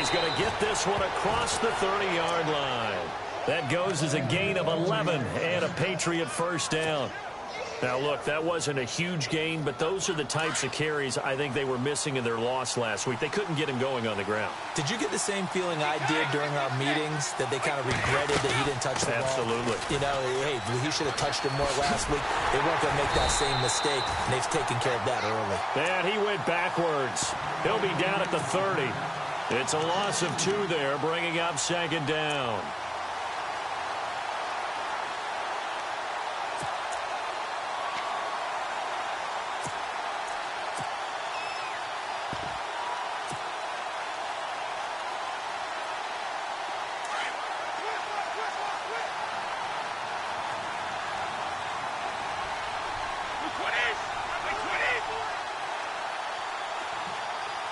he's going to get this one across the 30-yard line. That goes as a gain of 11 and a Patriot first down. Now, look, that wasn't a huge gain, but those are the types of carries I think they were missing in their loss last week. They couldn't get him going on the ground. Did you get the same feeling I did during our meetings, that they kind of regretted that he didn't touch the ball? Absolutely. You know, hey, he should have touched it more last week. They weren't going to make that same mistake, and they've taken care of that early. And he went backwards. He'll be down at the 30. It's a loss of 2 there, bringing up second down.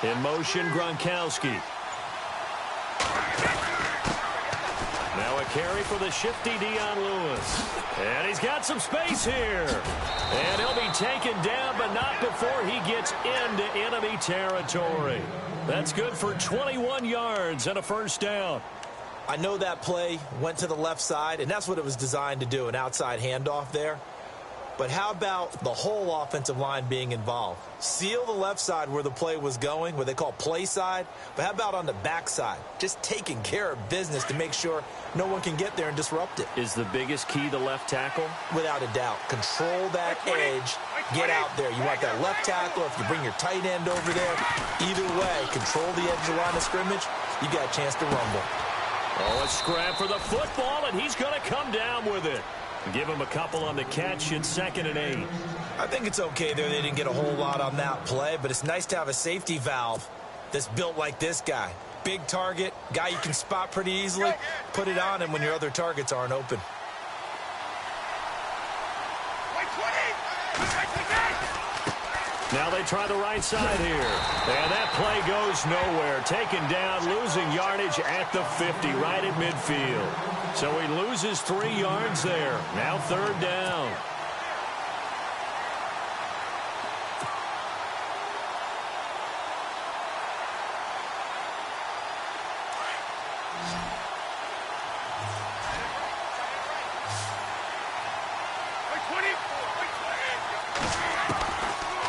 In motion, Gronkowski. Now a carry for the shifty Dion Lewis. And he's got some space here. And he'll be taken down, but not before he gets into enemy territory. That's good for 21 yards and a first down. I know that play went to the left side, and that's what it was designed to do, an outside handoff there. But how about the whole offensive line being involved? Seal the left side where the play was going, what they call play side. But how about on the back side? Just taking care of business to make sure no one can get there and disrupt it. Is the biggest key the left tackle? Without a doubt. Control that edge. Get out there. You want that left tackle. If you bring your tight end over there, either way, control the edge of the line of scrimmage, you got a chance to rumble. Oh, a scrap for the football, and he's going to come down with it. Give him a couple on the catch in 2nd and 8. I think it's okay there. They didn't get a whole lot on that play, but it's nice to have a safety valve that's built like this guy. Big target, guy you can spot pretty easily. Put it on him when your other targets aren't open. Now they try the right side here. And that play goes nowhere. Taken down, losing yardage at the 50, right at midfield. So he loses 3 yards there. Now 3rd down.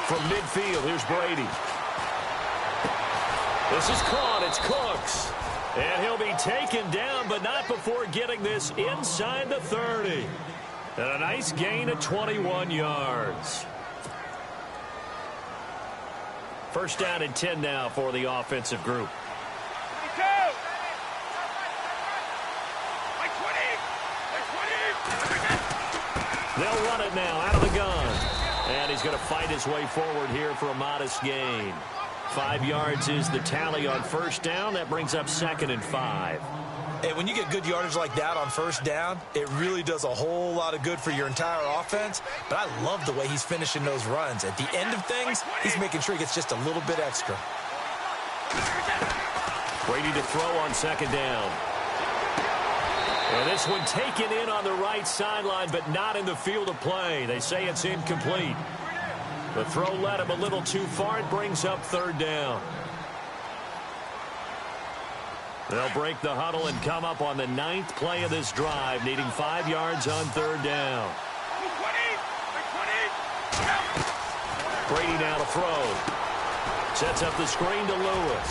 From midfield, here's Brady. This is caught. It's Cooks. And he'll be taken down, but not before getting this inside the 30. And a nice gain of 21 yards. First down and 10 now for the offensive group. They'll run it now out of the gun. And he's going to fight his way forward here for a modest gain. 5 yards is the tally on first down. That brings up 2nd and 5. Hey, when you get good yardage like that on first down, it really does a whole lot of good for your entire offense. But I love the way he's finishing those runs. At the end of things, he's making sure he gets just a little bit extra. Brady to throw on 2nd down. And this one taken in on the right sideline, but not in the field of play. They say it's incomplete. The throw led him a little too far. It brings up 3rd down. They'll break the huddle and come up on the 9th play of this drive, needing 5 yards on 3rd down. Brady now to throw. Sets up the screen to Lewis.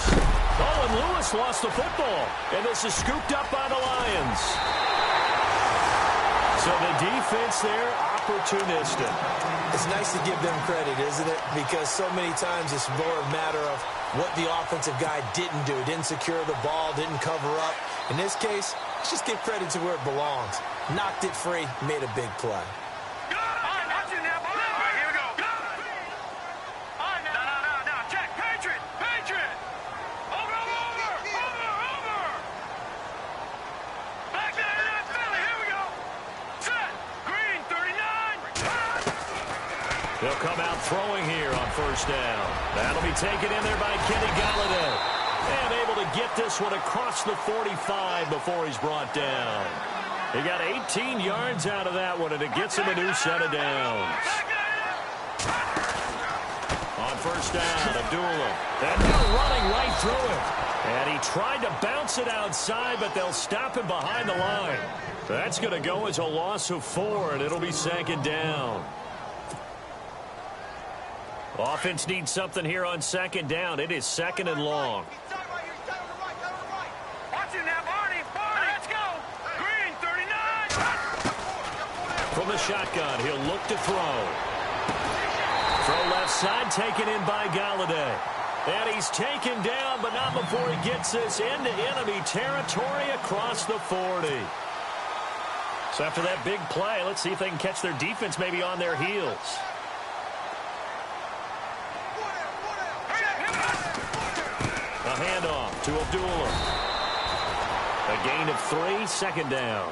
Oh, and Lewis lost the football. And this is scooped up by the Lions. So the defense there, opportunistic. It's nice to give them credit, isn't it? Because so many times it's more a matter of what the offensive guy didn't do. Didn't secure the ball, didn't cover up. In this case, let's just give credit to where it belongs. Knocked it free, made a big play. They'll come out throwing here on first down. That'll be taken in there by Kenny Galladay. And able to get this one across the 45 before he's brought down. He got 18 yards out of that one, and it gets him a new set of downs. On first down, Abdullah. And they're running right through it. And he tried to bounce it outside, but they'll stop him behind the line. That's going to go as a loss of 4, and it'll be 2nd down. Offense needs something here on 2nd down. It is 2nd and long. From the shotgun, he'll look to throw. Throw left side, taken in by Galladay. And he's taken down, but not before he gets this into enemy territory across the 40. So after that big play, let's see if they can catch their defense maybe on their heels. A handoff to Abdullah. A gain of 3, 2nd down.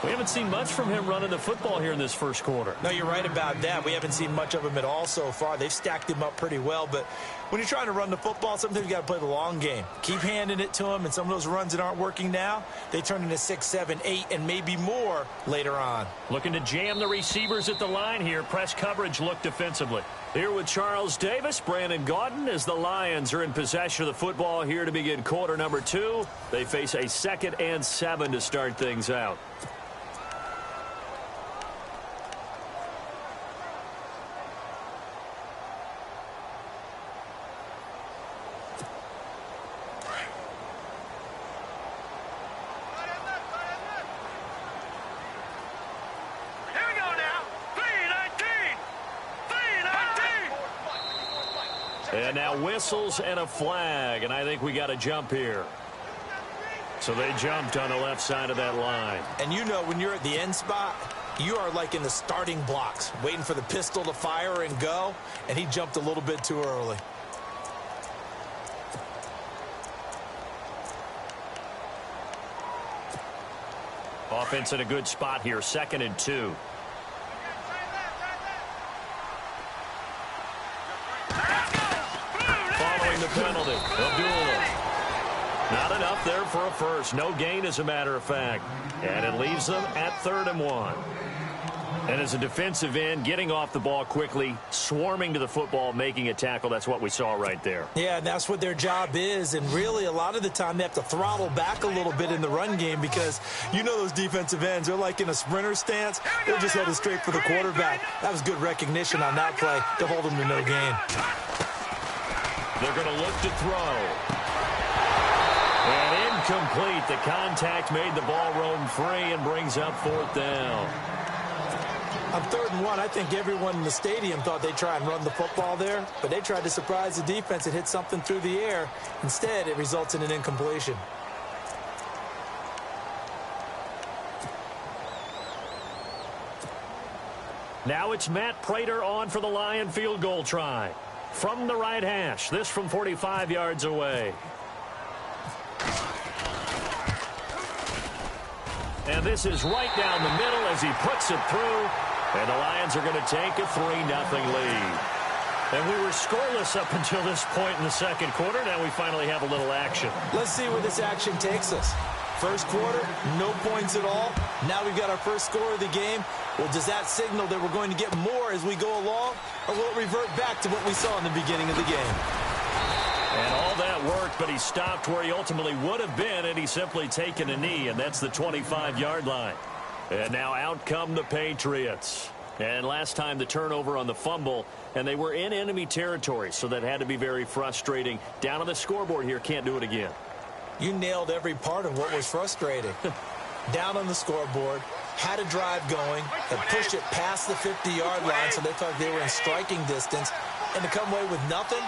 We haven't seen much from him running the football here in this first quarter. No, you're right about that. We haven't seen much of him at all so far. They've stacked him up pretty well, but when you're trying to run the football, sometimes you got to play the long game. Keep handing it to him, and some of those runs that aren't working now, they turn into 6, 7, 8, and maybe more later on. Looking to jam the receivers at the line here. Press coverage look defensively. Here with Charles Davis, Brandon Gaudin, as the Lions are in possession of the football here to begin quarter number 2. They face a 2nd and 7 to start things out. And now whistles and a flag, and I think we got a jump here. So they jumped on the left side of that line. And you know when you're at the end spot, you are like in the starting blocks, waiting for the pistol to fire and go, and he jumped a little bit too early. Offense in a good spot here, 2nd and 2. The penalty. Abdullah. Not enough there for a first. No gain, as a matter of fact. And it leaves them at 3rd and 1. And as a defensive end, getting off the ball quickly, swarming to the football, making a tackle, that's what we saw right there. Yeah, and that's what their job is. And really, a lot of the time, they have to throttle back a little bit in the run game because you know those defensive ends, they're like in a sprinter stance. They're just headed straight for the quarterback. That was good recognition on that play to hold them to no gain. They're going to look to throw. And incomplete. The contact made the ball roam free and brings up 4th down. On 3rd and 1, I think everyone in the stadium thought they'd try and run the football there, but they tried to surprise the defense and hit something through the air. Instead, it results in an incompletion. Now it's Matt Prater on for the Lion field goal try. From the right hash, this from 45 yards away. And this is right down the middle as he puts it through. And the Lions are going to take a 3-0 lead. And we were scoreless up until this point in the second quarter. Now we finally have a little action. Let's see where this action takes us. First quarter, no points at all. Now we've got our first score of the game. Well, does that signal that we're going to get more as we go along? Or will it revert back to what we saw in the beginning of the game? And all that worked, but he stopped where he ultimately would have been, and he's simply taken a knee, and that's the 25-yard line. And now out come the Patriots. And last time the turnover on the fumble, and they were in enemy territory, so that had to be very frustrating. Down on the scoreboard here, can't do it again. You nailed every part of what was frustrating. Down on the scoreboard, had a drive going, and pushed it past the 50-yard line so they felt like they were in striking distance, and to come away with nothing,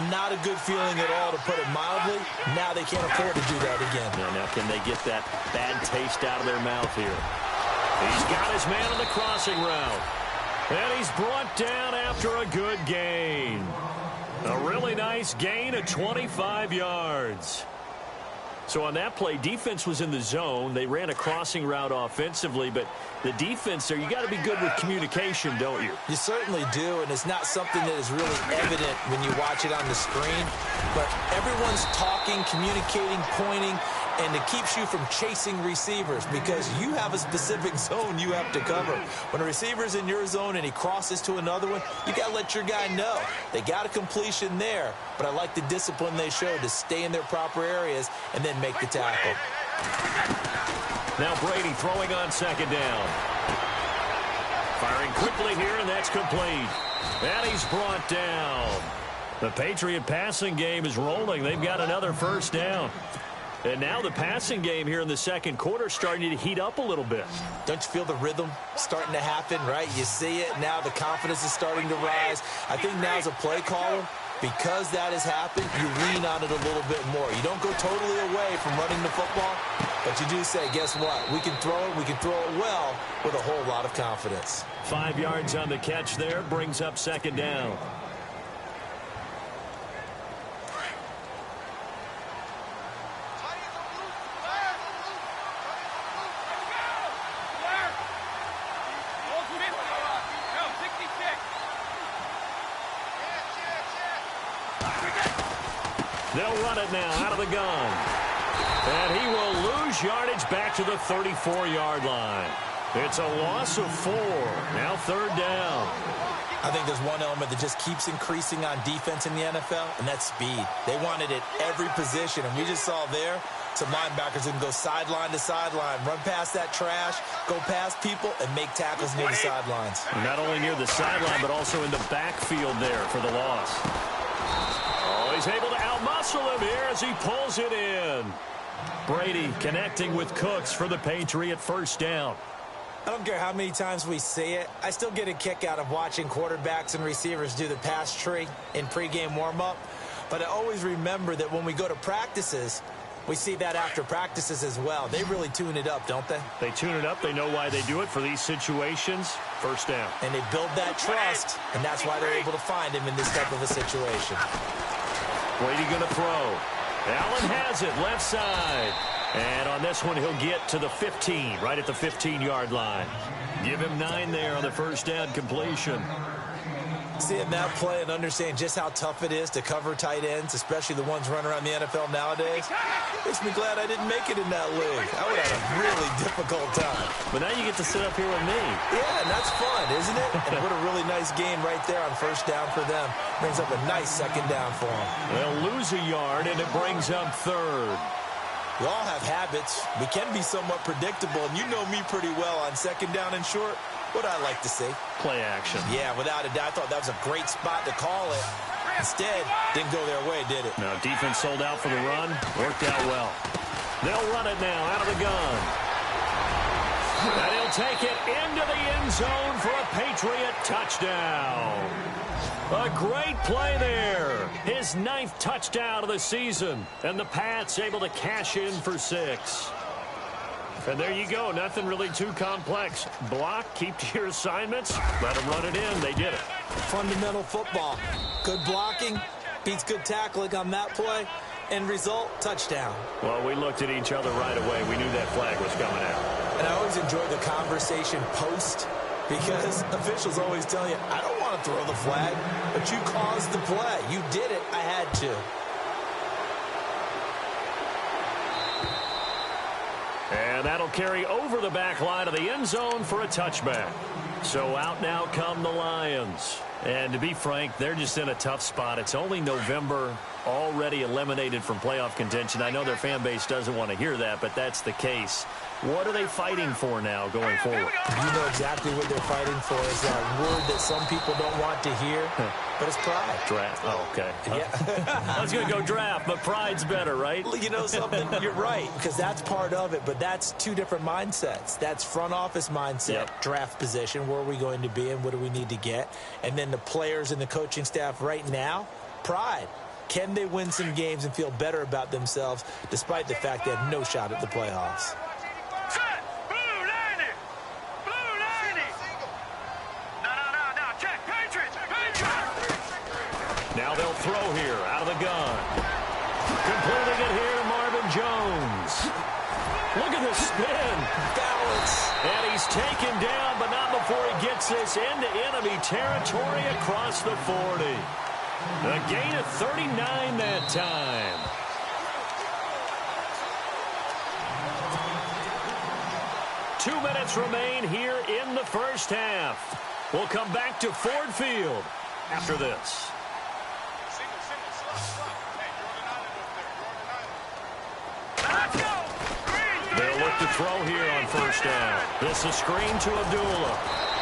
not a good feeling at all, to put it mildly. Now they can't afford to do that again. Now can they get that bad taste out of their mouth here? He's got his man on the crossing route. And he's brought down after a good gain. A really nice gain of 25 yards. So on that play, defense was in the zone. They ran a crossing route offensively, but the defense there, you got to be good with communication, don't you? You certainly do, and it's not something that is really evident when you watch it on the screen. But everyone's talking, communicating, pointing, and it keeps you from chasing receivers because you have a specific zone you have to cover. When a receiver's in your zone and he crosses to another one, you got to let your guy know. They got a completion there, but I like the discipline they showed to stay in their proper areas and then make the tackle. Now Brady throwing on second down. Firing quickly here, and that's complete. And he's brought down. The Patriot passing game is rolling. They've got another first down. And now the passing game here in the second quarter starting to heat up a little bit. Don't you feel the rhythm starting to happen, right? You see it now. The confidence is starting to rise. I think now as a play caller, because that has happened, you lean on it a little bit more. You don't go totally away from running the football, but you do say, guess what? We can throw it. We can throw it well with a whole lot of confidence. 5 yards on the catch there. Brings up second down. They'll run it now out of the gun. And he will lose yardage back to the 34-yard line. It's a loss of 4. Now third down. I think there's one element that just keeps increasing on defense in the NFL, and that's speed. They want it at every position, and we just saw there some linebackers who can go sideline to sideline, run past that trash, go past people, and make tackles near the sidelines. And not only near the sideline, but also in the backfield there for the loss. Oh, he's able to outmuscle him here as he pulls it in. Brady connecting with Cooks for the Patriot first down. I don't care how many times we see it. I still get a kick out of watching quarterbacks and receivers do the pass tree in pregame warm-up. But I always remember that when we go to practices, we see that after practices as well. They really tune it up, don't they? They tune it up. They know why they do it for these situations. First down. And they build that trust, and that's why they're able to find him in this type of a situation. Brady going to throw. Allen has it, left side. And on this one, he'll get to the 15, right at the 15-yard line. Give him 9 there on the first down completion. Seeing that play and understand just how tough it is to cover tight ends, especially the ones running around the NFL nowadays, makes me glad I didn't make it in that league. I would have had a really difficult time. But now you get to sit up here with me. Yeah, and that's fun, isn't it? And what a really nice game right there on first down for them. Brings up a nice second down for them. They'll lose a yard, and it brings up third. We all have habits. We can be somewhat predictable, and you know me pretty well on second down and short. What I like to see. Play action. Yeah, without a doubt. I thought that was a great spot to call it. Instead, didn't go their way, did it? No, defense sold out for the run. Worked out well. They'll run it now out of the gun. And he'll take it into the end zone for a Patriot touchdown. A great play there. His 9th touchdown of the season. And the Pats able to cash in for 6. And there you go. Nothing really too complex. Block, keep to your assignments, let them run it in. They did it. Fundamental football. Good blocking beats good tackling on that play. End result, touchdown. Well, we looked at each other right away. We knew that flag was coming out. And I always enjoy the conversation post because officials always tell you, I don't want to throw the flag, but you caused the play. You did it. I had to. And that'll carry over the back line of the end zone for a touchback. So out now come the Lions. And to be frank, they're just in a tough spot. It's only November, already eliminated from playoff contention. I know their fan base doesn't want to hear that, but that's the case. What are they fighting for now going forward? You know exactly what they're fighting for. Is that word that some people don't want to hear, but it's pride. Draft. Oh, okay. Yeah. I was going to go draft, but pride's better, right? You know something? You're right, because that's part of it, but that's two different mindsets. That's front office mindset, draft position, where are we going to be and what do we need to get? And then the players and the coaching staff right now, pride. Can they win some games and feel better about themselves despite the fact they have no shot at the playoffs? Now they'll throw here out of the gun. Completing it here to Marvin Jones. Look at the spin. Balance. And he's taken down, but not before he gets this into enemy territory across the 40. A gain of 39 that time. 2 minutes remain here in the first half. We'll come back to Ford Field after this. They'll look to throw here on first down. This is screen to Abdullah.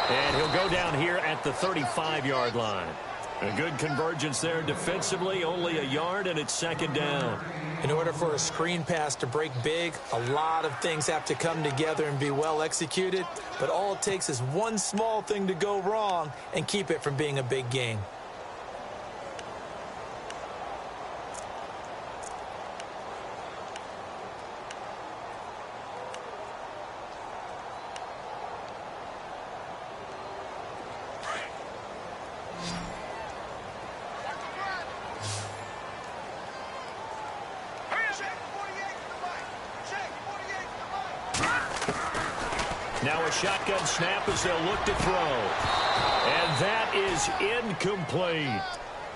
And he'll go down here at the 35-yard line. A good convergence there defensively, only a yard, and it's second down. In order for a screen pass to break big, a lot of things have to come together and be well executed. But all it takes is one small thing to go wrong and keep it from being a big gain. Now a shotgun snap as they'll look to throw. And that is incomplete.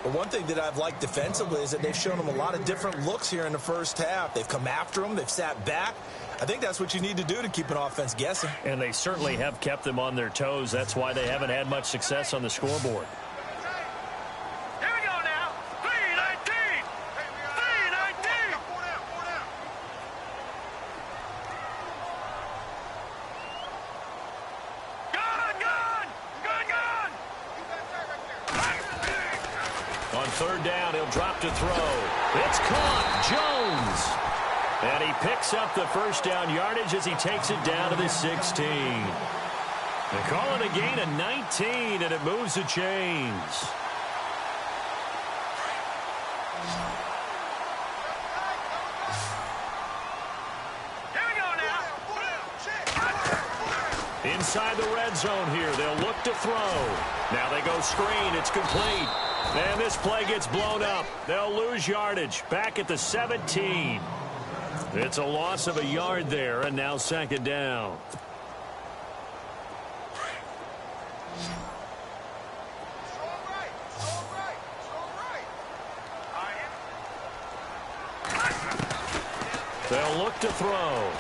Well, one thing that I've liked defensively is that they've shown them a lot of different looks here in the first half. They've come after them. They've sat back. I think that's what you need to do to keep an offense guessing. And they certainly have kept them on their toes. That's why they haven't had much success on the scoreboard. Third down, he'll drop to throw. It's caught. Jones. And he picks up the first down yardage as he takes it down to the 16. They call it a gain of 19, and it moves the chains. Here we go now. Inside the red zone here, they'll look to throw. Now they go screen. It's complete. And this play gets blown up. They'll lose yardage. Back at the 17. It's a loss of a yard there, and now second down. They'll look to throw.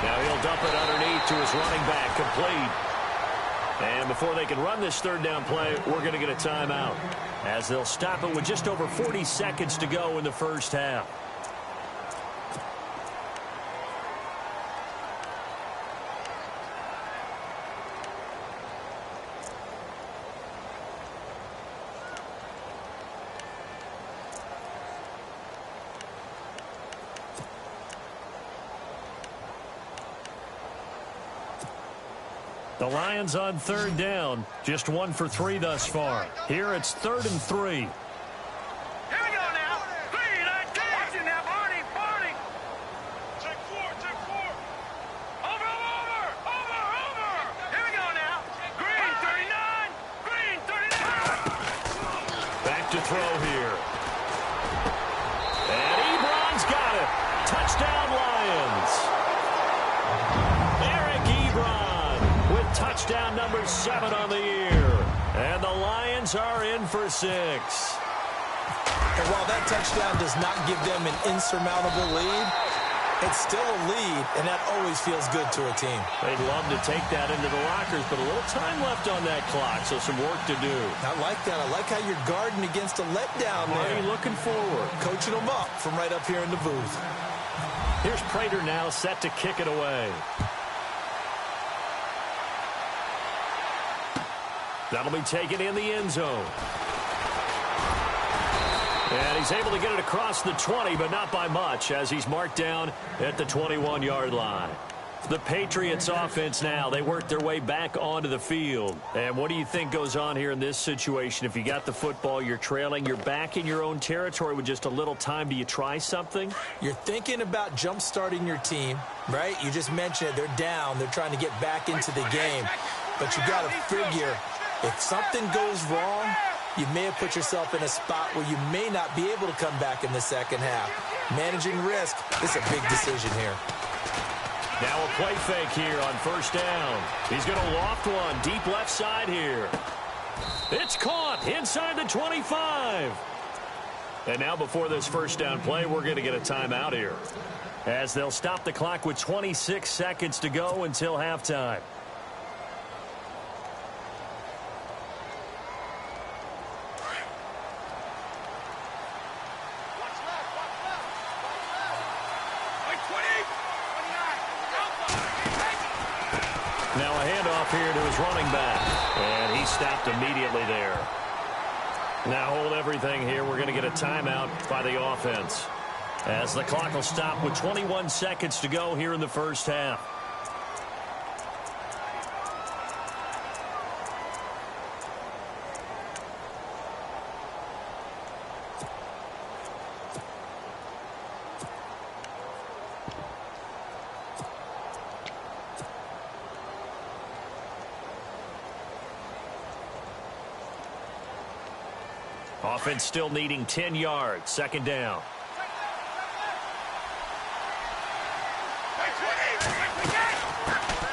Now he'll dump it underneath to his running back, complete. And before they can run this third down play, we're going to get a timeout, as they'll stop it with just over 40 seconds to go in the first half. The Lions on third down, just 1 for 3 thus far. Here it's 3rd and 3. Here we go now. 3-19. Watching now, Barney. Check 4. Over. Here we go now. Green 39. Back to throw here. And Ebron's got it. Touchdown Lions. Eric Ebron with touchdown number 7 on the year. And the Lions are in for 6. And while that touchdown does not give them an insurmountable lead, it's still a lead, and that always feels good to a team. They'd love to take that into the lockers, but a little time left on that clock, so some work to do. I like that. I like how you're guarding against a letdown there. Marty looking forward. Coaching them up from right up here in the booth. Here's Prater now set to kick it away. That'll be taken in the end zone. And he's able to get it across the 20, but not by much, as he's marked down at the 21-yard line. The Patriots offense now, they work their way back onto the field. And what do you think goes on here in this situation? If you got the football, you're trailing, you're back in your own territory with just a little time. Do you try something? You're thinking about jump-starting your team, right? You just mentioned it. They're down. They're trying to get back into the game. But you got to figure, if something goes wrong, you may have put yourself in a spot where you may not be able to come back in the second half. Managing risk is a big decision here. Now a play fake here on first down. He's going to loft one deep left side here. It's caught inside the 25. And now before this first down play, we're going to get a timeout here. as they'll stop the clock with 26 seconds to go until halftime. Now a handoff here to his running back, and he stopped immediately there. Now hold everything here. We're going to get a timeout by the offense, as the clock will stop with 21 seconds to go here in the first half. Offense still needing 10 yards. Second down.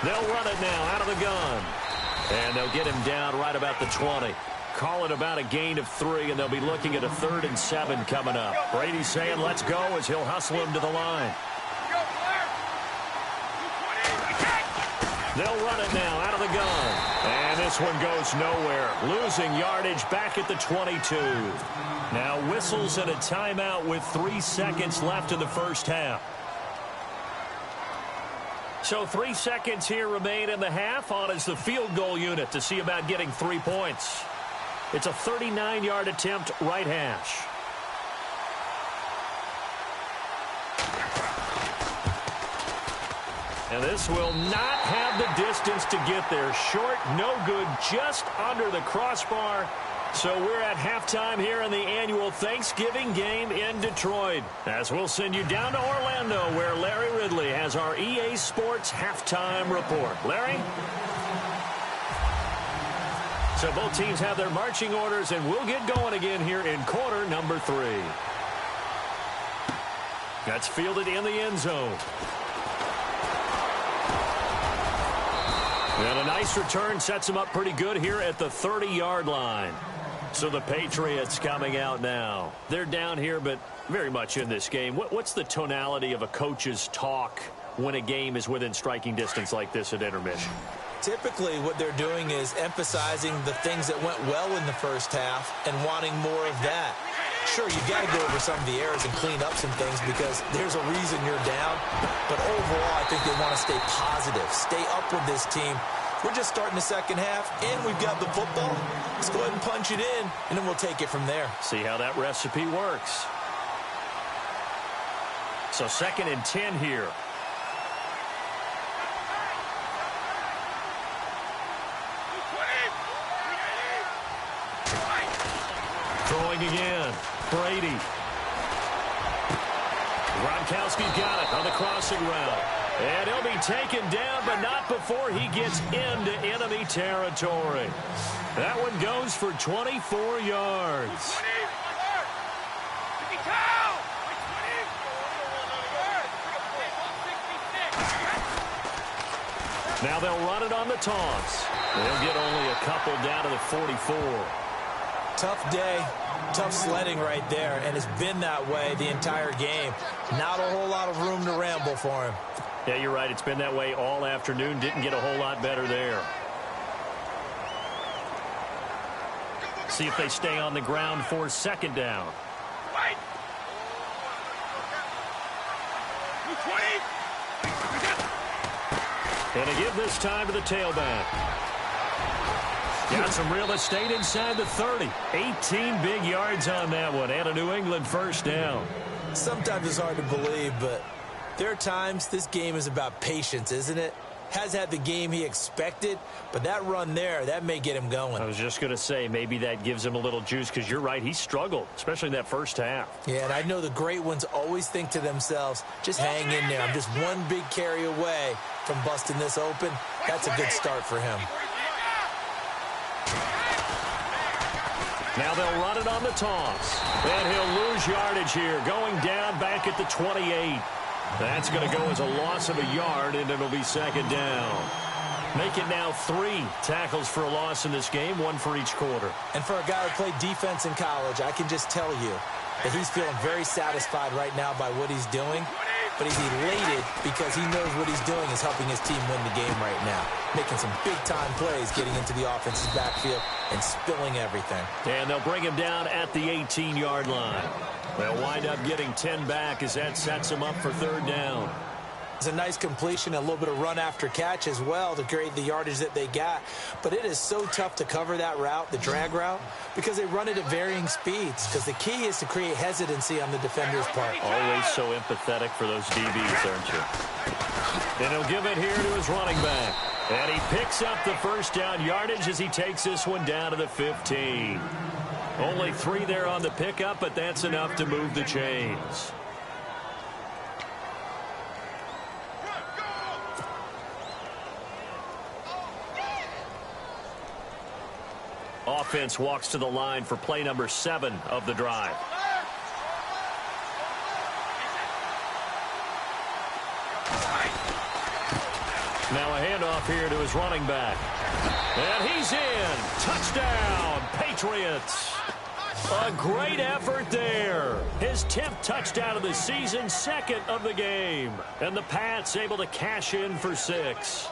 They'll run it now out of the gun. And they'll get him down right about the 20. Call it about a gain of 3, and they'll be looking at a 3rd and 7 coming up. Brady's saying let's go as he'll hustle him to the line. They'll run it now out of the gun. And this one goes nowhere. Losing yardage back at the 22. Now whistles and a timeout with 3 seconds left in the first half. So 3 seconds here remain in the half. On is the field goal unit to see about getting 3 points. It's a 39-yard attempt, right hash. And this will not have the distance to get there. Short, no good, just under the crossbar. So we're at halftime here in the annual Thanksgiving game in Detroit. As we'll send you down to Orlando, where Larry Ridley has our EA Sports halftime report. Larry? So both teams have their marching orders, and we'll get going again here in quarter number 3. That's fielded in the end zone. And a nice return sets him up pretty good here at the 30-yard line. So the Patriots coming out now. They're down here, but very much in this game. What's the tonality of a coach's talk when a game is within striking distance like this at intermission? Typically, what they're doing is emphasizing the things that went well in the first half and wanting more of that. Sure, you've got to go over some of the errors and clean up some things because there's a reason you're down. But overall, I think they want to stay positive, stay up with this team. We're just starting the second half, and we've got the football. Let's go ahead and punch it in, and then we'll take it from there. See how that recipe works. So 2nd and 10 here. Throwing again. Brady. Gronkowski's got it on the crossing route. And he'll be taken down, but not before he gets into enemy territory. That one goes for 24 yards. Now they'll run it on the toss. They'll get only a couple down to the 44. Tough day, tough sledding right there, and it's been that way the entire game. Not a whole lot of room to ramble for him. Yeah, you're right. It's been that way all afternoon. Didn't get a whole lot better there. See if they stay on the ground for 2nd down. And a give this time to the tailback. Got some real estate inside the 30. 18 big yards on that one, and a New England first down. Sometimes it's hard to believe, but there are times this game is about patience, isn't it? Has had the game he expected, but that run there, that may get him going. I was just going to say, maybe that gives him a little juice, because you're right, he struggled, especially in that first half. Yeah, and I know the great ones always think to themselves, just hang in there. I'm just one big carry away from busting this open. That's a good start for him. Now they'll run it on the toss. And he'll lose yardage here, going down back at the 28. That's going to go as a loss of a yard, and it'll be 2nd down. Make it now 3 tackles for a loss in this game, 1 for each quarter. And for a guy who played defense in college, I can just tell you that he's feeling very satisfied right now by what he's doing. but he's elated because he knows what he's doing is helping his team win the game right now. Making some big-time plays, getting into the offense's backfield and spilling everything. And they'll bring him down at the 18-yard line. They'll wind up getting 10 back as that sets him up for third down. It's a nice completion, a little bit of run after catch as well to create the yardage that they got. But it is so tough to cover that route, the drag route, because they run it at varying speeds. Because the key is to create hesitancy on the defender's part. Always so empathetic for those DBs, aren't you? And he'll give it here to his running back. And he picks up the first down yardage as he takes this one down to the 15. Only 3 there on the pickup, but that's enough to move the chains. Offense walks to the line for play number 7 of the drive. Now a handoff here to his running back. And he's in. Touchdown, Patriots. A great effort there. His 10th touchdown of the season, 2nd of the game. And the Pats able to cash in for 6.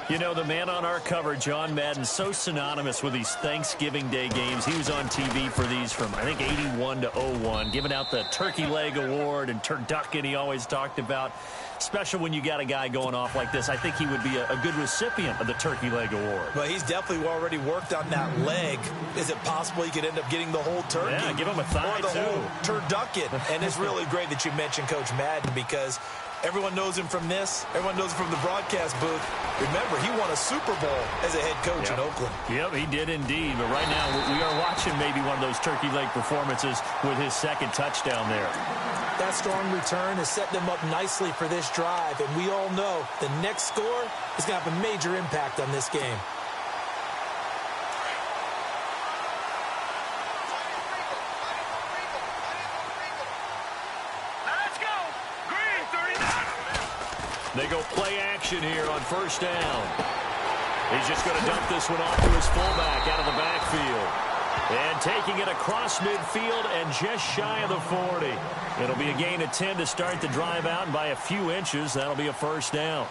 You know, the man on our cover, John Madden, so synonymous with these Thanksgiving Day games. He was on TV for these from, I think, 81 to 01, giving out the Turkey Leg Award and turducken he always talked about. Special when you got a guy going off like this. I think he would be a good recipient of the Turkey Leg Award. Well, he's definitely already worked on that leg. Is it possible he could end up getting the whole turkey? Yeah, give him a thigh, or the too. whole turducken. And it's really great that you mentioned Coach Madden because everyone knows him from this. Everyone knows him from the broadcast booth. Remember, he won a Super Bowl as a head coach in Oakland. Yep, he did indeed. But right now, we are watching maybe one of those turkey leg performances with his 2nd touchdown there. That strong return has set them up nicely for this drive. And we all know the next score is going to have a major impact on this game. They go play action here on first down. He's just going to dump this one off to his fullback out of the backfield. And taking it across midfield and just shy of the 40. It'll be a gain of 10 to start the drive out, and by a few inches, that'll be a first down.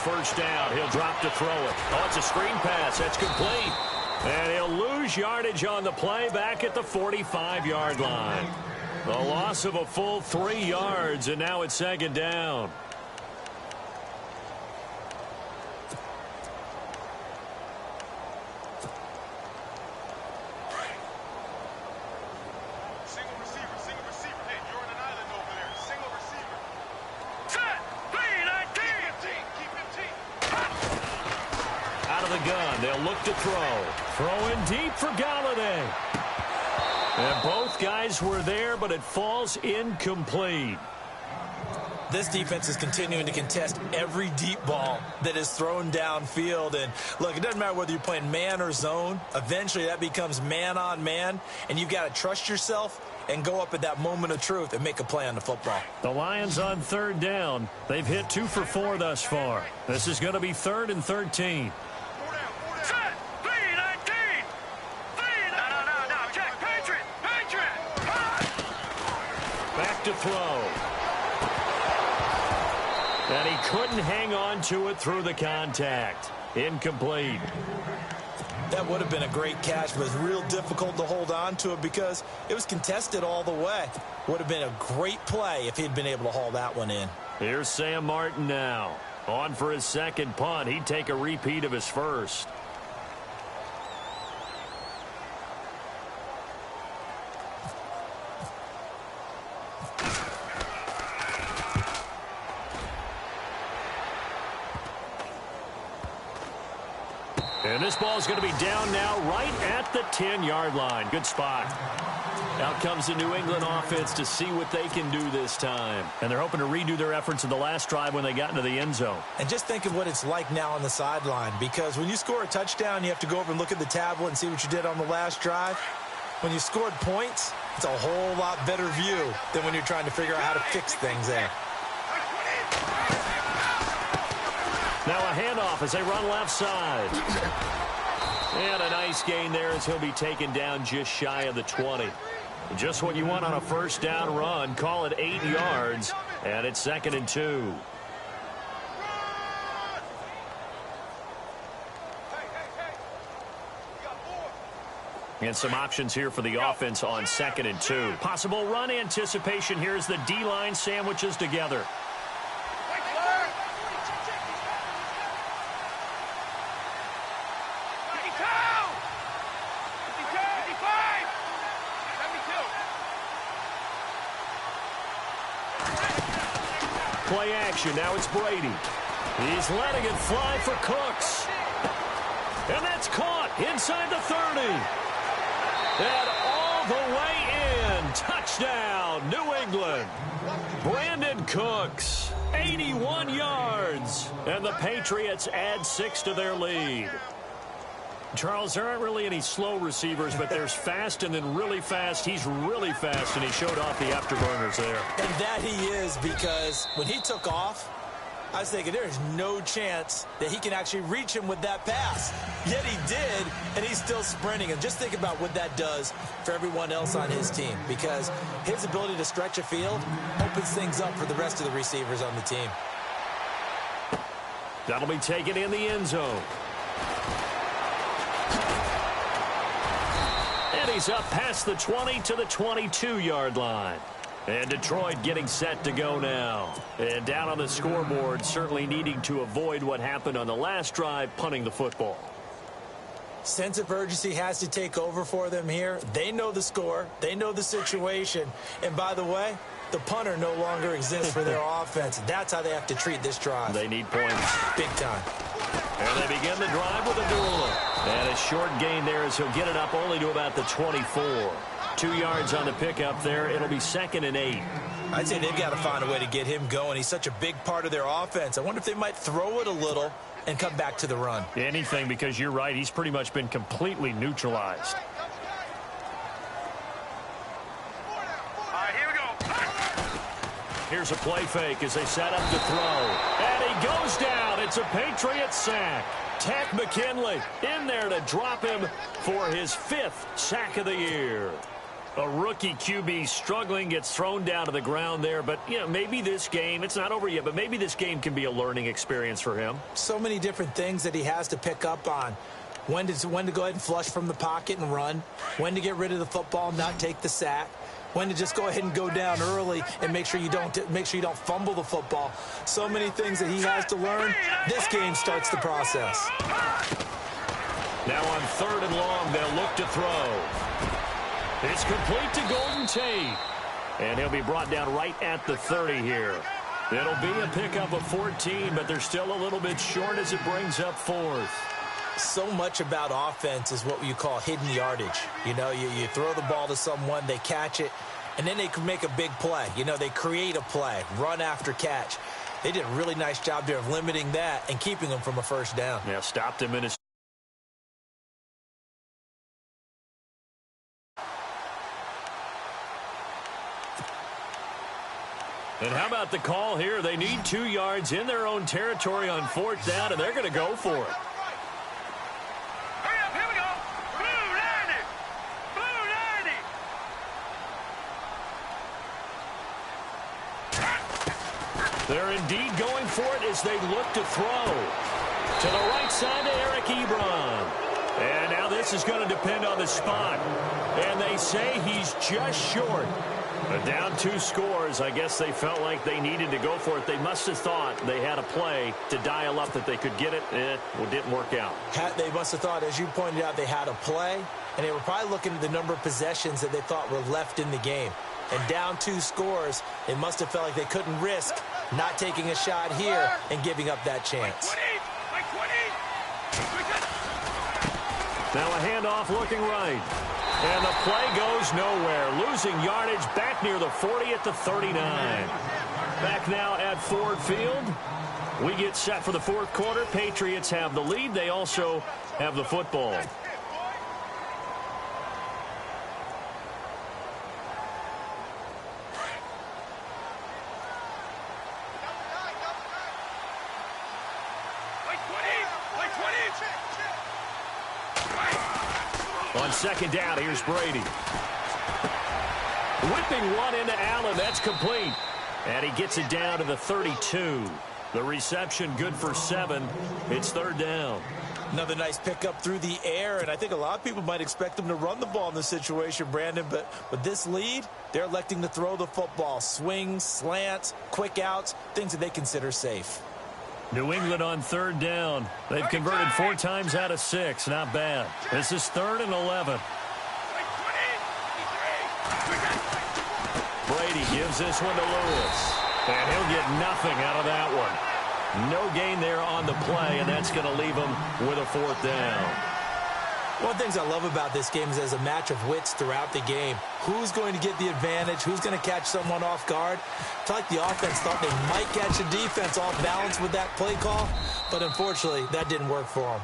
First down, he'll drop to throw it. Oh, it's a screen pass. That's complete. And he'll lose yardage on the play back at the 45-yard line. The loss of a full 3 yards, and now it's 2nd down. They'll look to throw. Throwing deep for Galladay. And both guys were there, but it falls incomplete. This defense is continuing to contest every deep ball that is thrown downfield. And, look, it doesn't matter whether you're playing man or zone. Eventually, that becomes man-on-man, and you've got to trust yourself and go up at that moment of truth and make a play on the football. The Lions on 3rd down. They've hit 2 for 4 thus far. This is going to be 3rd and 13. Back to throw. And he couldn't hang on to it through the contact. Incomplete. That would have been a great catch, but it's real difficult to hold on to it because it was contested all the way. Would have been a great play if he'd been able to haul that one in. Here's Sam Martin now. On for his 2nd punt. He'd take a repeat of his first. And this ball is going to be down now right at the 10-yard line. Good spot. Out comes the New England offense to see what they can do this time. And they're hoping to redo their efforts in the last drive when they got into the end zone. And just think of what it's like now on the sideline, because when you score a touchdown, you have to go over and look at the tablet and see what you did on the last drive. When you scored points, It's a whole lot better view than when you're trying to figure out how to fix things there. Now a handoff as they run left side. And a nice gain there as he'll be taken down just shy of the 20. Just what you want on a first down run. Call it 8 yards, and it's 2nd and 2. And some options here for the offense on 2nd and 2. Possible run anticipation here as the D-line sandwiches together. Play action. Now it's Brady. He's letting it fly for Cooks. And that's caught inside the 30. And all the way in. Touchdown, New England. Brandon Cooks, 81 yards. And the Patriots add 6 to their lead. Charles, there aren't really any slow receivers, but there's fast and then really fast. He's really fast, and he showed off the afterburners there. And that he is, because when he took off, I was thinking there's no chance that he can actually reach him with that pass. Yet he did, and he's still sprinting. And just think about what that does for everyone else on his team, because his ability to stretch a field opens things up for the rest of the receivers on the team. That'll be taken in the end zone. And he's up past the 20 to the 22-yard line. And Detroit getting set to go now. And down on the scoreboard, certainly needing to avoid what happened on the last drive, punting the football. Sense of urgency has to take over for them here. They know the score. They know the situation. And by the way, the punter no longer exists for their offense. That's how they have to treat this drive. They need points. Big time. And they begin the drive with a duel. And a short gain there as he'll get it up only to about the 24. 2 yards on the pickup there. It'll be 2nd and 8. I'd say they've got to find a way to get him going. He's such a big part of their offense. I wonder if they might throw it a little and come back to the run. Anything, because you're right. He's pretty much been completely neutralized. All right, here we go. Here's a play fake as they set up to throw. And he goes down. It's a Patriots sack. Takk McKinley in there to drop him for his 5th sack of the year. A rookie QB struggling, gets thrown down to the ground there. But, you know, maybe this game, it's not over yet, but maybe this game can be a learning experience for him. So many different things that he has to pick up on. When to go ahead and flush from the pocket and run. When to get rid of the football and not take the sack. When to just go ahead and go down early and make sure you don't fumble the football. So many things that he has to learn. This game starts the process. Now on 3rd and long, they'll look to throw. It's complete to Golden Tate. And he'll be brought down right at the 30 here. It'll be a pickup of 14, but they're still a little bit short as it brings up 4th. So much about offense is what you call hidden yardage. You know, you throw the ball to someone, they catch it, and then they can make a big play. You know, they create a play, run after catch. They did a really nice job there of limiting that and keeping them from a first down. Yeah, stopped him in his... And how about the call here? They need 2 yards in their own territory on 4th down, and they're going to go for it. Hurry up, here we go. Blue 90. Blue 90. They're indeed going for it as they look to throw. To the right side to Eric Ebron. And now this is going to depend on the spot. And they say he's just short. But down 2 scores, I guess they felt like they needed to go for it. They must have thought they had a play to dial up that they could get it. It didn't work out. They must have thought, as you pointed out, they had a play, and they were probably looking at the number of possessions that they thought were left in the game. And down 2 scores, they must have felt like they couldn't risk not taking a shot here and giving up that chance. Now a handoff looking right. And the play goes nowhere. Losing yardage back near the 40 at the 39. Back now at Ford Field. We get set for the 4th quarter. Patriots have the lead. They also have the football. On second down, here's Brady. Whipping one into Allen. That's complete. And he gets it down to the 32. The reception good for 7. It's third down. Another nice pickup through the air, and I think a lot of people might expect them to run the ball in this situation, Brandon, but with this lead, they're electing to throw the football. Swings, slants, quick outs, things that they consider safe. New England on third down. They've converted 4 times out of 6. Not bad. This is 3rd and 11. Brady gives this one to Lewis, and he'll get nothing out of that one. No gain there on the play, and that's going to leave him with a 4th down. One of the things I love about this game is there's a match of wits throughout the game. Who's going to get the advantage? Who's going to catch someone off guard? I feel like the offense thought they might catch the defense off balance with that play call, but unfortunately, that didn't work for them.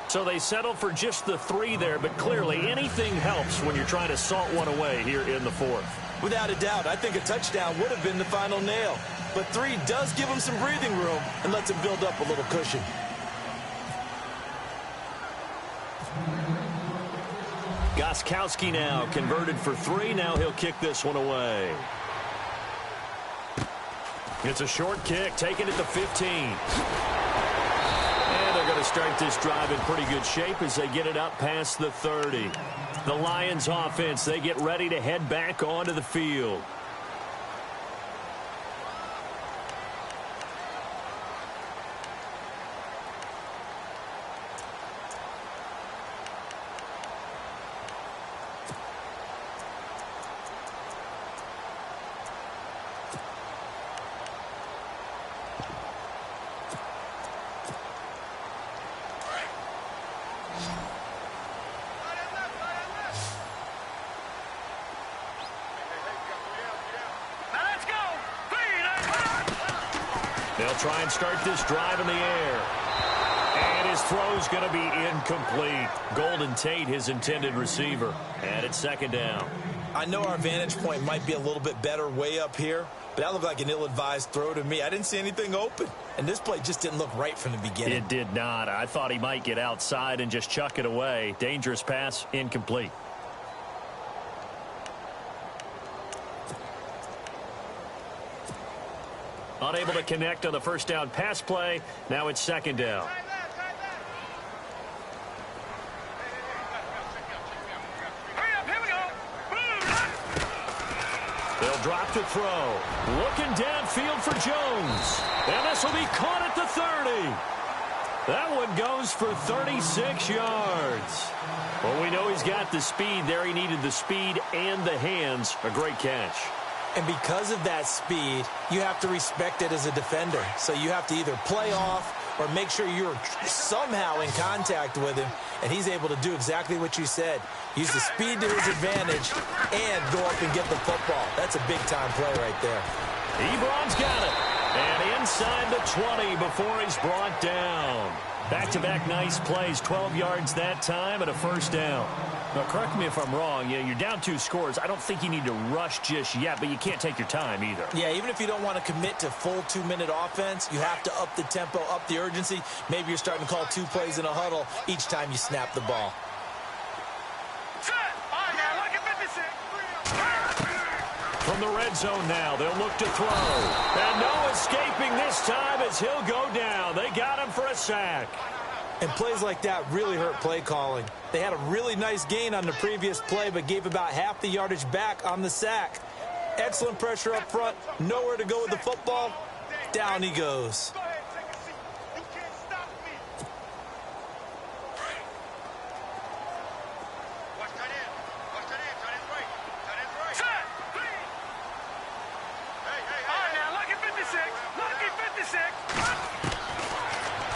So they settled for just the 3 there, but clearly anything helps when you're trying to salt one away here in the 4th. Without a doubt, I think a touchdown would have been the final nail. But 3 does give him some breathing room and lets him build up a little cushion. Gostkowski now converted for 3. Now he'll kick this one away. It's a short kick, taken at the 15. And they're going to start this drive in pretty good shape as they get it up past the 30. The Lions offense, they get ready to head back onto the field. They'll try and start this drive in the air. And his throw's going to be incomplete. Golden Tate, his intended receiver. And it's 2nd down. I know our vantage point might be a little bit better way up here, but that looked like an ill-advised throw to me. I didn't see anything open. And this play just didn't look right from the beginning. It did not. I thought he might get outside and just chuck it away. Dangerous pass, incomplete. Unable to connect on the first down pass play. Now it's 2nd down. Hurry up, here we go. They'll drop to throw. Looking downfield for Jones. And this will be caught at the 30. That one goes for 36 yards. Well, we know he's got the speed there. He needed the speed and the hands. A great catch. And because of that speed, you have to respect it as a defender. So you have to either play off or make sure you're somehow in contact with him, and he's able to do exactly what you said. Use the speed to his advantage and go up and get the football. That's a big-time play right there. Ebron's got it. And inside the 20 before he's brought down. Back-to-back nice plays, 12 yards that time and a 1st down. Now, correct me if I'm wrong. You're down 2 scores. I don't think you need to rush just yet, but you can't take your time either. Yeah, even if you don't want to commit to full 2-minute offense, you have to up the tempo, up the urgency. Maybe you're starting to call 2 plays in a huddle each time you snap the ball. Set. All right, now, look at 56. From the red zone now, they'll look to throw. And no escaping this time as he'll go down. They got him for a sack. And plays like that really hurt play calling. They had a really nice gain on the previous play, but gave about half the yardage back on the sack. Excellent pressure up front. Nowhere to go with the football. Down he goes. Go ahead, take a seat. You can't stop me. Watch tight end. Watch tight end. Tight end's right. Tight end's right. Set. Hey. All right, now, look at 56. Look at 56.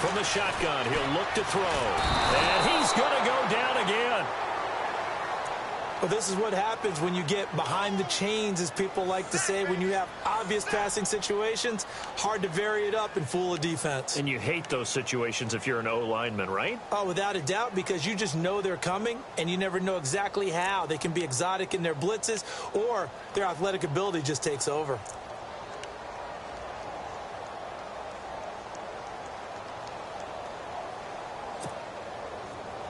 From the shotgun, he'll look to throw. And he's going to go down again. Well, this is what happens when you get behind the chains, as people like to say. When you have obvious passing situations, hard to vary it up and fool a defense. And you hate those situations if you're an O-lineman, right? Oh, without a doubt, because you just know they're coming, and you never know exactly how. They can be exotic in their blitzes, or their athletic ability just takes over.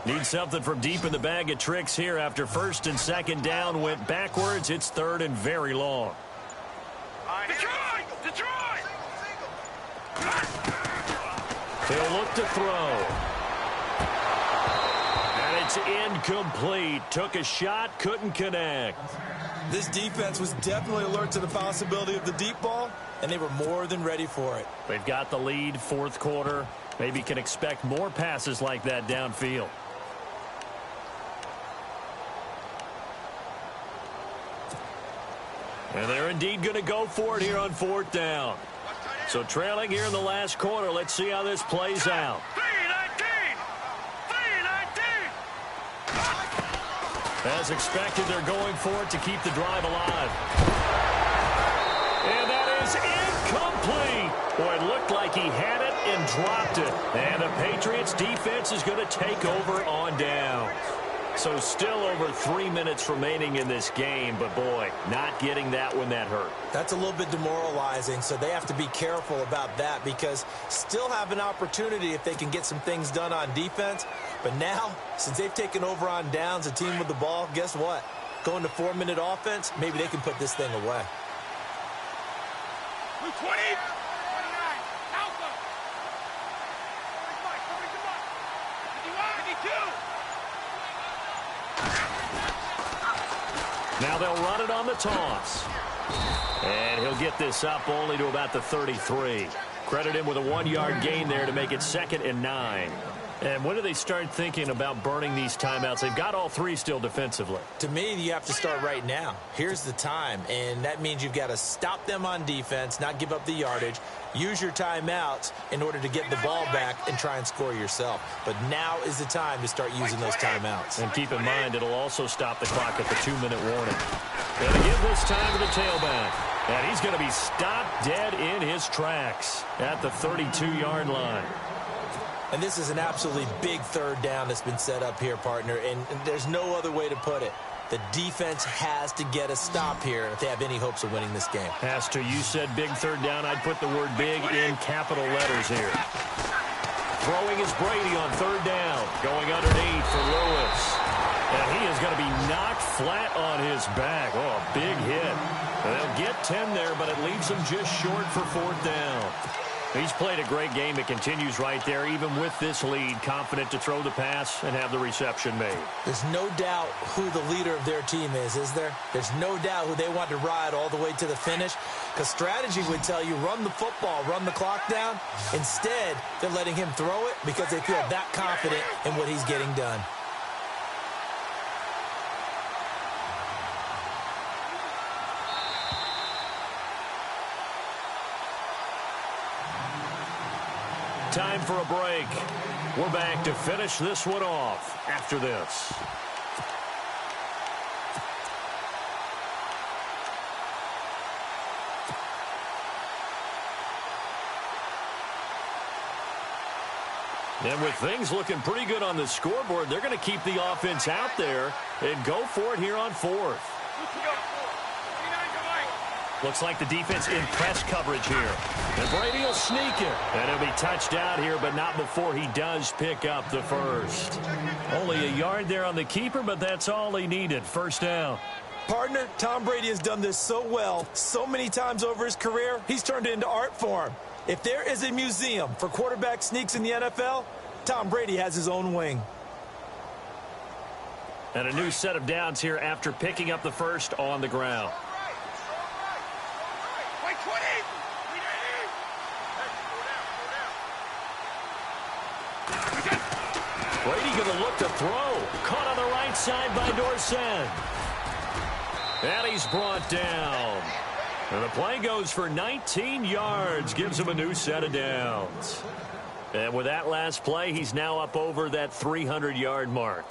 Need something from deep in the bag of tricks here after first and second down went backwards. It's third and very long. Detroit! Detroit! He'll look to throw. And it's incomplete. Took a shot, couldn't connect. This defense was definitely alert to the possibility of the deep ball, and they were more than ready for it. They've got the lead, fourth quarter. Maybe can expect more passes like that downfield. And they're indeed going to go for it here on fourth down. So trailing here in the last quarter. Let's see how this plays out. 319! 319! As expected, they're going for it to keep the drive alive. And that is incomplete. Boy, it looked like he had it and dropped it. And the Patriots defense is going to take over on down. So still over 3 minutes remaining in this game, but boy, not getting that when that hurt. That's a little bit demoralizing, so they have to be careful about that because still have an opportunity if they can get some things done on defense. But now, since they've taken over on downs, a team with the ball, guess what? Going to 4-minute offense, maybe they can put this thing away. 20! 29! Alpha! 52! Now they'll run it on the toss. And he'll get this up only to about the 33. Credit him with a 1-yard gain there to make it 2nd and 9. And when do they start thinking about burning these timeouts? They've got all 3 still defensively. To me, you have to start right now. Here's the time, and that means you've got to stop them on defense, not give up the yardage, use your timeouts in order to get the ball back and try and score yourself. But now is the time to start using those timeouts. And keep in mind, it'll also stop the clock at the 2-minute warning. Going to give this time to the tailback. And he's going to be stopped dead in his tracks at the 32-yard line. And this is an absolutely big third down that's been set up here, partner, and there's no other way to put it. The defense has to get a stop here if they have any hopes of winning this game. Has to. You said big third down. I'd put the word big in capital letters here. Throwing is Brady on third down. Going underneath for Lewis. And he is going to be knocked flat on his back. Oh, a big hit. And they'll get 10 there, but it leaves them just short for fourth down. He's played a great game. It continues right there, even with this lead. Confident to throw the pass and have the reception made. There's no doubt who the leader of their team is there? There's no doubt who they want to ride all the way to the finish. Because strategy would tell you, run the football, run the clock down. Instead, they're letting him throw it because they feel that confident in what he's getting done. Time for a break. We're back to finish this one off after this. And with things looking pretty good on the scoreboard, they're going to keep the offense out there and go for it here on fourth. Looks like the defense in press coverage here. And Brady will sneak it. And he'll be touched out here, but not before he does pick up the first. Only a yard there on the keeper, but that's all he needed. First down. Partner, Tom Brady has done this so well, so many times over his career, he's turned it into art form. If there is a museum for quarterback sneaks in the NFL, Tom Brady has his own wing. And a new set of downs here after picking up the first on the ground. Brady going to look to throw. Caught on the right side by Dorsett. And he's brought down. And the play goes for 19 yards. Gives him a new set of downs. And with that last play, he's now up over that 300-yard mark.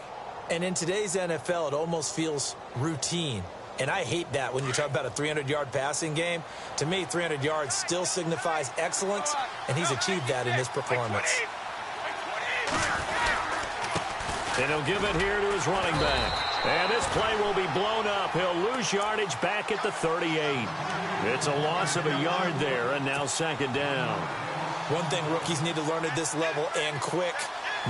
And in today's NFL, it almost feels routine. And I hate that when you talk about a 300-yard passing game. To me, 300 yards still signifies excellence, and he's achieved that in this performance. And he'll give it here to his running back. And this play will be blown up. He'll lose yardage back at the 38. It's a loss of a yard there, and now second down. One thing rookies need to learn at this level and quick,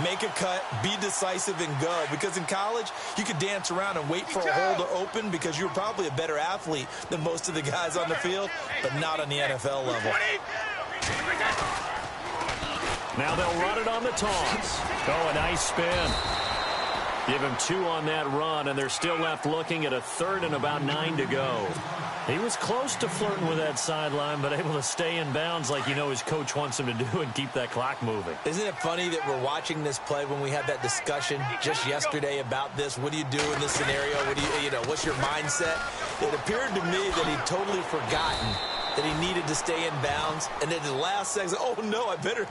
Make a cut, be decisive, and go. Because in college, you could dance around and wait for a hole to open because you're probably a better athlete than most of the guys on the field, but not on the NFL level. Now they'll run it on the toss. Oh, a nice spin. Give him 2 on that run, and they're still left looking at a 3rd and about 9 to go. He was close to flirting with that sideline, but able to stay in bounds like you know his coach wants him to do and keep that clock moving. Isn't it funny that we're watching this play when we had that discussion just yesterday about this? What do you do in this scenario? What do you know, what's your mindset? It appeared to me that he'd totally forgotten that he needed to stay in bounds, and then the last second, oh no, I better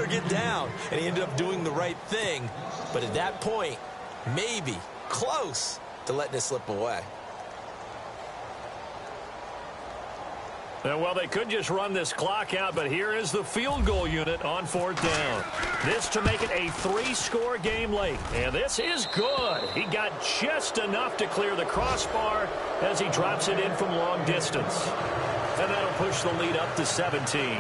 get down. And he ended up doing the right thing. But at that point, maybe close to letting it slip away. Well, they could just run this clock out, but here is the field goal unit on 4th down. This to make it a 3-score game late. And this is good. He got just enough to clear the crossbar as he drops it in from long distance. And that'll push the lead up to 17.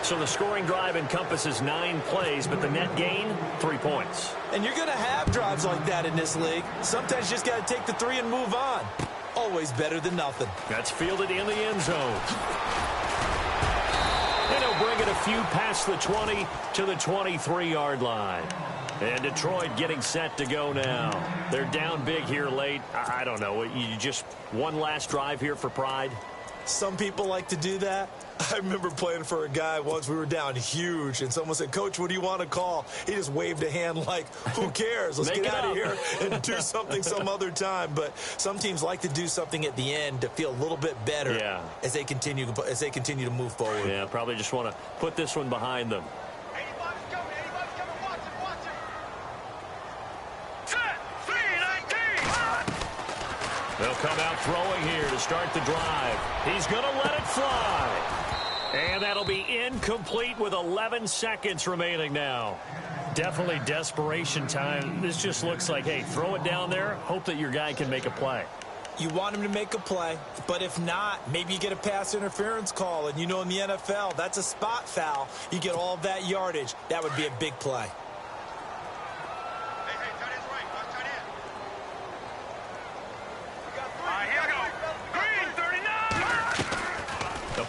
So the scoring drive encompasses 9 plays, but the net gain, 3 points. And you're going to have drives like that in this league. Sometimes you just got to take the 3 and move on. Always better than nothing. That's fielded in the end zone. And he'll bring it a few past the 20 to the 23-yard line. And Detroit getting set to go now. They're down big here late. I don't know. You just one last drive here for pride? Some people like to do that. I remember playing for a guy once. We were down huge, and someone said, "Coach, what do you want to call?" He just waved a hand like, who cares? Let's get out of here and do something some other time. But some teams like to do something at the end to feel a little bit better as they continue to move forward. Yeah, probably just want to put this one behind them. They'll come out throwing here to start the drive. He's going to let it fly. And that'll be incomplete with 11 seconds remaining now. Definitely desperation time. This just looks like, hey, throw it down there. Hope that your guy can make a play. You want him to make a play, but if not, maybe you get a pass interference call. And you know in the NFL, that's a spot foul. You get all of that yardage. That would be a big play.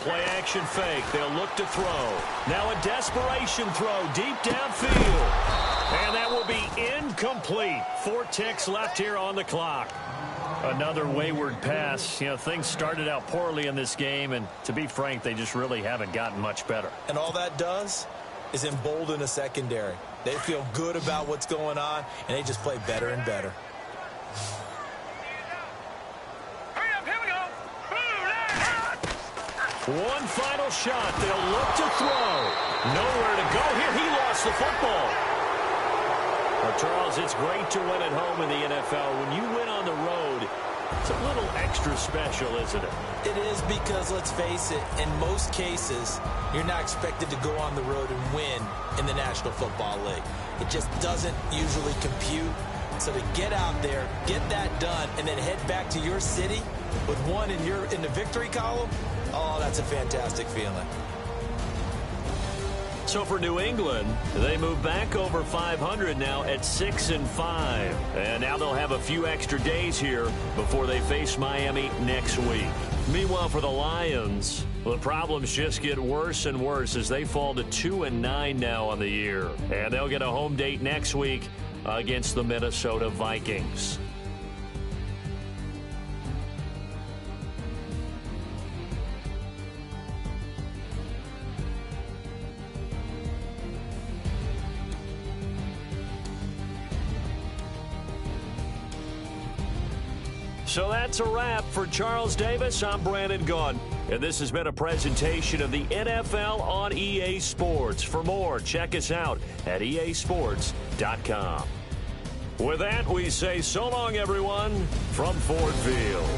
Play action fake. They'll look to throw. Now a desperation throw deep downfield. And that will be incomplete. 4 ticks left here on the clock. Another wayward pass. You know, things started out poorly in this game, and to be frank, they just really haven't gotten much better. And all that does is embolden a secondary. They feel good about what's going on, and they just play better and better. One final shot. They'll look to throw. Nowhere to go here. He lost the football. Well, Charles, it's great to win at home in the NFL. When you win on the road, it's a little extra special, isn't it? It is because, let's face it, in most cases, you're not expected to go on the road and win in the National Football League. It just doesn't usually compute. So to get out there, get that done, and then head back to your city with one in the victory column, oh, that's a fantastic feeling. So for New England, they move back over 500 now at 6-5. And now they'll have a few extra days here before they face Miami next week. Meanwhile, for the Lions, the problems just get worse and worse as they fall to 2-9 now on the year. And they'll get a home date next week against the Minnesota Vikings. So that's a wrap. For Charles Davis, I'm Brandon Gaudin. And this has been a presentation of the NFL on EA Sports. For more, check us out at easports.com. With that, we say so long, everyone, from Ford Field.